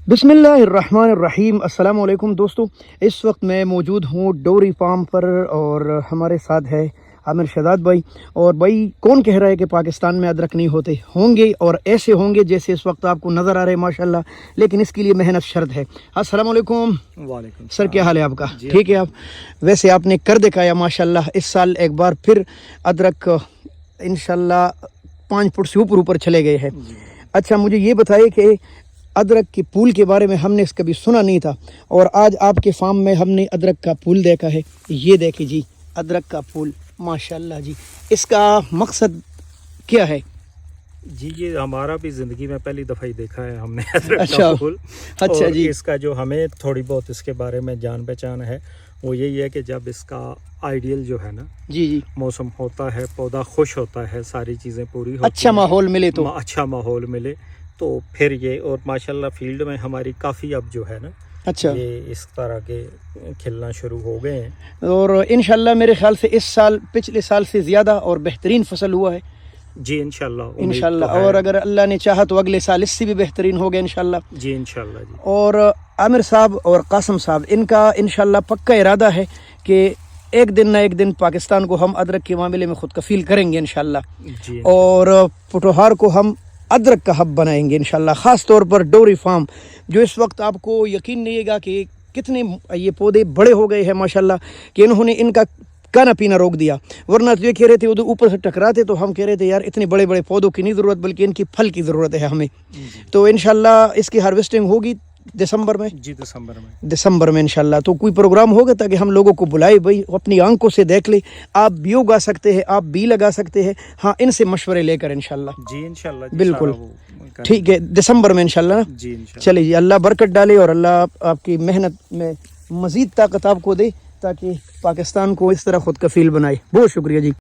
बिस्मिल्लाहिर्रहमानिर्रहीम। अस्सलाम वालेकुम दोस्तों, इस वक्त मैं मौजूद हूँ डोरी फार्म पर और हमारे साथ है आमिर शहजाद भाई। और भाई कौन कह रहा है कि पाकिस्तान में अदरक नहीं होते? होंगे और ऐसे होंगे जैसे इस वक्त आपको नज़र आ रहे हैं माशाल्लाह, लेकिन इसके लिए मेहनत शर्त है। अस्सलाम वालेकुम। वालेकुम सर, क्या हाल है आपका? जी, ठीक है आप? वैसे आपने कर दिखाया माशाल्लाह। इस साल एक बार फिर अदरक इंशाल्लाह 5 फुट से ऊपर चले गए हैं। अच्छा, मुझे ये बताइए कि अदरक के फूल के बारे में हमने कभी सुना नहीं था और आज आपके फार्म में हमने अदरक का फूल देखा है। ये देखिए जी, अदरक का फूल माशाल्लाह जी। इसका मकसद क्या है? जी, ये हमारा भी ज़िंदगी में पहली दफ़ा ही देखा है हमने अदरक अच्छा, का फूल। अच्छा और जी। इसका जो हमें थोड़ी बहुत इसके बारे में जान पहचान है वो यही है कि जब इसका आइडियल जो है ना जी जी, मौसम होता है, पौधा खुश होता है, सारी चीज़ें पूरी होती अच्छा हैं, माहौल मिले तो। अच्छा माहौल मिले तो फिर ये। और माशाल्लाह फील्ड में हमारी काफ़ी अब जो है ना अच्छा, ये इस तरह के खिलना शुरू हो गए हैं। और इंशाल्लाह मेरे ख्याल से इस साल पिछले साल से ज़्यादा और बेहतरीन फसल हुआ है जी इंशाल्लाह, उम्मीद इंशाल्लाह। तो है। और अगर अल्लाह ने चाहा तो अगले साल इससे भी बेहतरीन होगा इंशाल्लाह। जी इंशाल्लाह जी। और आमिर साहब और कासम साहब, इनका इंशाल्लाह पक्का इरादा है कि एक दिन ना एक दिन पाकिस्तान को हम अदरक के मामले में खुद कफील करेंगे इंशाल्लाह। जी और पुटोहार को हम अदरक का हब बनाएंगे इंशाल्लाह। ख़ास तौर पर डोरी फार्म, जो इस वक्त आपको यकीन नहीं होगा कि कितने ये पौधे बड़े हो गए हैं माशाल्लाह, कि इन्होंने इनका खाना पीना रोक दिया। वरना तो ये कह रहे थे उधर ऊपर से टकराते तो हम कह रहे थे यार इतने बड़े बड़े पौधों की नहीं ज़रूरत, बल्कि इनकी फल की ज़रूरत है हमें। तो इंशाल्लाह इसकी हार्वेस्टिंग होगी दिसंबर में। जी दिसंबर में इंशाल्लाह। तो कोई प्रोग्राम होगा ताकि हम लोगों को बुलाए, भाई अपनी आंखों से देख ले। आप भी उगा सकते हैं, आप भी लगा सकते हैं, हाँ, इनसे मशवरे लेकर इंशाल्लाह। जी इंशाल्लाह जी, बिल्कुल सारा वो करेंगे। ठीक है, दिसंबर में इंशाल्लाह ना। जी इंशाल्लाह। चलिए जी, अल्लाह बरकत डाले और अल्लाह आपकी मेहनत में मज़ीद ताकत आपको दे ताकि पाकिस्तान को इस तरह खुद कफील बनाए। बहुत शुक्रिया जी।